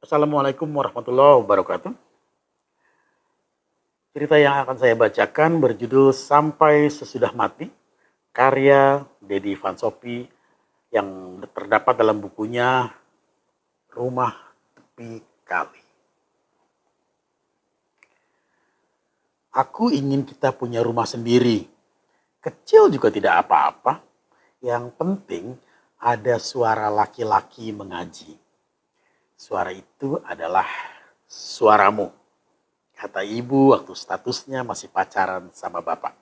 Assalamualaikum warahmatullahi wabarakatuh. Cerita yang akan saya bacakan berjudul Sampai Sesudah Mati, karya Dedi Van Sophie yang terdapat dalam bukunya Rumah Tepi Kali. Aku ingin kita punya rumah sendiri. Kecil juga tidak apa-apa. Yang penting ada suara laki-laki mengaji. Suara itu adalah suaramu, kata ibu waktu statusnya masih pacaran sama bapak.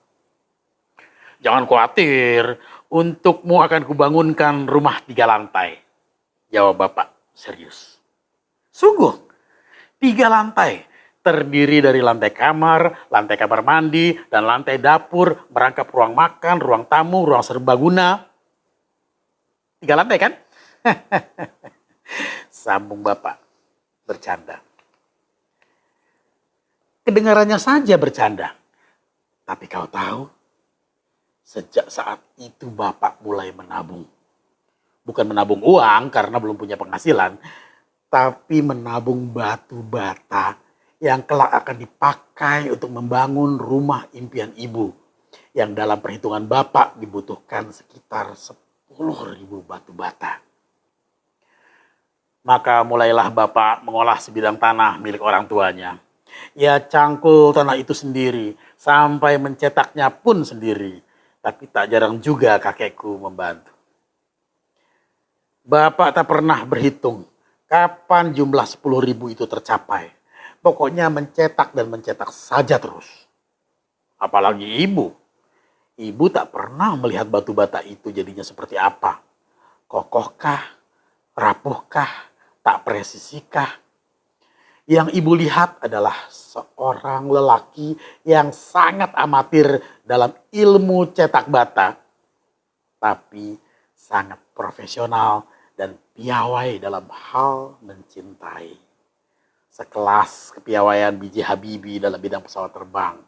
Jangan khawatir, untukmu akan kubangunkan rumah 3 lantai. Jawab bapak serius. Sungguh, 3 lantai. Terdiri dari lantai kamar mandi, dan lantai dapur, merangkap ruang makan, ruang tamu, ruang serbaguna. 3 lantai kan? Sambung bapak bercanda. Kedengarannya saja bercanda. Tapi kau tahu, sejak saat itu bapak mulai menabung. Bukan menabung uang karena belum punya penghasilan, tapi menabung batu bata yang kelak akan dipakai untuk membangun rumah impian ibu. Yang dalam perhitungan bapak dibutuhkan sekitar 10.000 batu bata. Maka mulailah bapak mengolah sebidang tanah milik orang tuanya. Ia cangkul tanah itu sendiri, sampai mencetaknya pun sendiri. Tapi tak jarang juga kakekku membantu. Bapak tak pernah berhitung kapan jumlah 10.000 itu tercapai. Pokoknya mencetak dan mencetak saja terus. Apalagi ibu. Ibu tak pernah melihat batu bata itu jadinya seperti apa. Kokohkah? Rapuhkah? Tak presisikah? Yang ibu lihat adalah seorang lelaki yang sangat amatir dalam ilmu cetak bata, tapi sangat profesional dan piawai dalam hal mencintai. Sekelas kepiawaian B.J. Habibie dalam bidang pesawat terbang,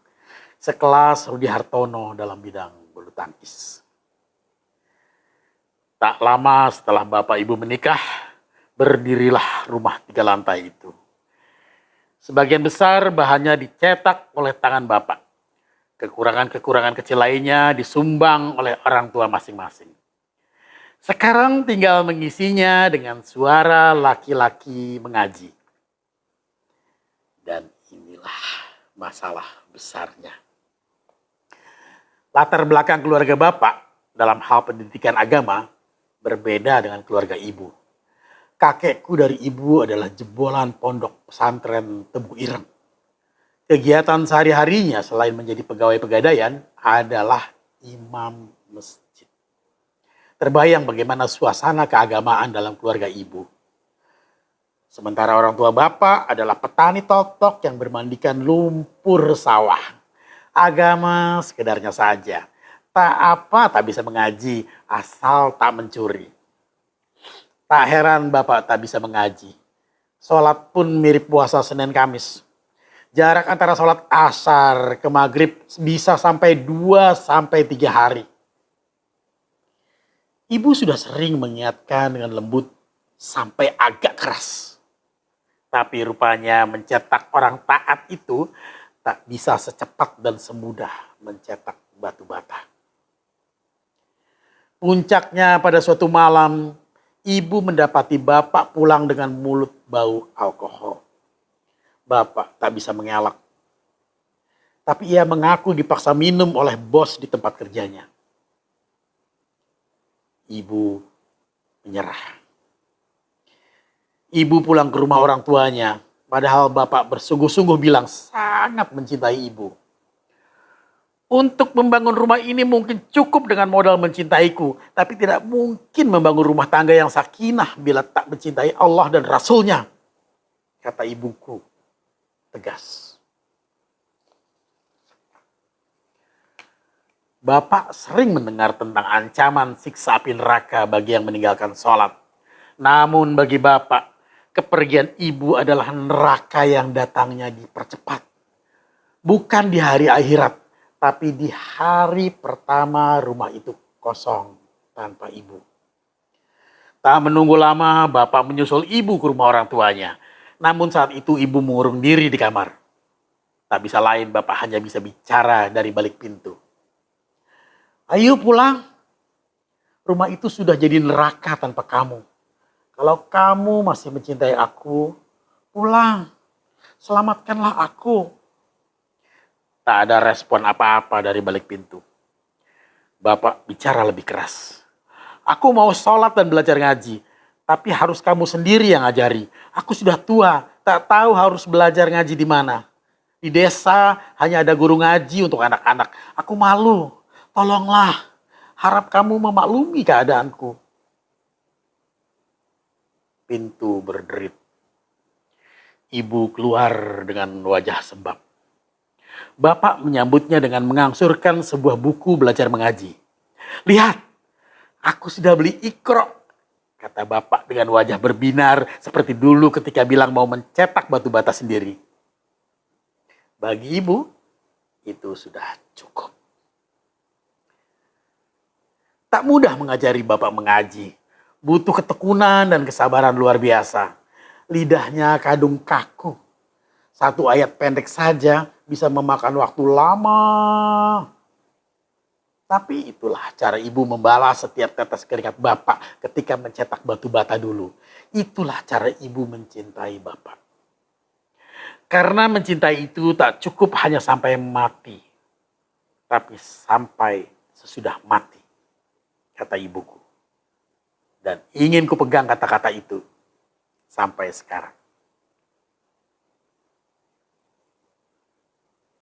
sekelas Rudi Hartono dalam bidang bulu tangkis. Tak lama setelah bapak ibu menikah, berdirilah rumah 3 lantai itu. Sebagian besar bahannya dicetak oleh tangan bapak. Kekurangan-kekurangan kecil lainnya disumbang oleh orang tua masing-masing. Sekarang tinggal mengisinya dengan suara laki-laki mengaji. Dan inilah masalah besarnya. Latar belakang keluarga bapak dalam hal pendidikan agama berbeda dengan keluarga ibu. Kakekku dari ibu adalah jebolan pondok pesantren Tebu Ireng. Kegiatan sehari-harinya selain menjadi pegawai pegadaian adalah imam masjid. Terbayang bagaimana suasana keagamaan dalam keluarga ibu. Sementara orang tua bapak adalah petani totok yang bermandikan lumpur sawah. Agama sekedarnya saja. Tak bisa mengaji asal tak mencuri. Tak heran bapak tak bisa mengaji. Sholat pun mirip puasa Senin Kamis. Jarak antara sholat asar ke maghrib bisa sampai 2-3 hari. Ibu sudah sering mengingatkan dengan lembut sampai agak keras. Tapi rupanya mencetak orang taat itu tak bisa secepat dan semudah mencetak batu bata. Puncaknya pada suatu malam, ibu mendapati bapak pulang dengan mulut bau alkohol. Bapak tak bisa mengelak. Tapi ia mengaku dipaksa minum oleh bos di tempat kerjanya. Ibu menyerah. Ibu pulang ke rumah orang tuanya. Padahal bapak bersungguh-sungguh bilang sangat mencintai ibu. Untuk membangun rumah ini mungkin cukup dengan modal mencintaiku. Tapi tidak mungkin membangun rumah tangga yang sakinah bila tak mencintai Allah dan Rasulnya. Kata ibuku tegas. Bapak sering mendengar tentang ancaman siksa api neraka bagi yang meninggalkan sholat. Namun bagi bapak, kepergian ibu adalah neraka yang datangnya dipercepat. Bukan di hari akhirat. Tapi di hari pertama rumah itu kosong tanpa ibu. Tak menunggu lama, bapak menyusul ibu ke rumah orang tuanya. Namun saat itu ibu mengurung diri di kamar. Tak bisa lain, bapak hanya bisa bicara dari balik pintu. Ayo pulang. Rumah itu sudah jadi neraka tanpa kamu. Kalau kamu masih mencintai aku, pulang. Selamatkanlah aku. Tak ada respon apa-apa dari balik pintu. Bapak bicara lebih keras. Aku mau sholat dan belajar ngaji. Tapi harus kamu sendiri yang ngajari. Aku sudah tua, tak tahu harus belajar ngaji di mana. Di desa hanya ada guru ngaji untuk anak-anak. Aku malu. Tolonglah. Harap kamu memaklumi keadaanku. Pintu berderit. Ibu keluar dengan wajah sembab. Bapak menyambutnya dengan mengangsurkan sebuah buku belajar mengaji. Lihat, aku sudah beli Iqra, kata bapak dengan wajah berbinar seperti dulu ketika bilang mau mencetak batu bata sendiri. Bagi ibu, itu sudah cukup. Tak mudah mengajari bapak mengaji. Butuh ketekunan dan kesabaran luar biasa. Lidahnya kadung kaku. Satu ayat pendek saja bisa memakan waktu lama. Tapi itulah cara ibu membalas setiap tetes keringat bapak ketika mencetak batu bata dulu. Itulah cara ibu mencintai bapak. Karena mencintai itu tak cukup hanya sampai mati. Tapi sampai sesudah mati, kata ibuku. Dan ingin kupegang kata-kata itu sampai sekarang.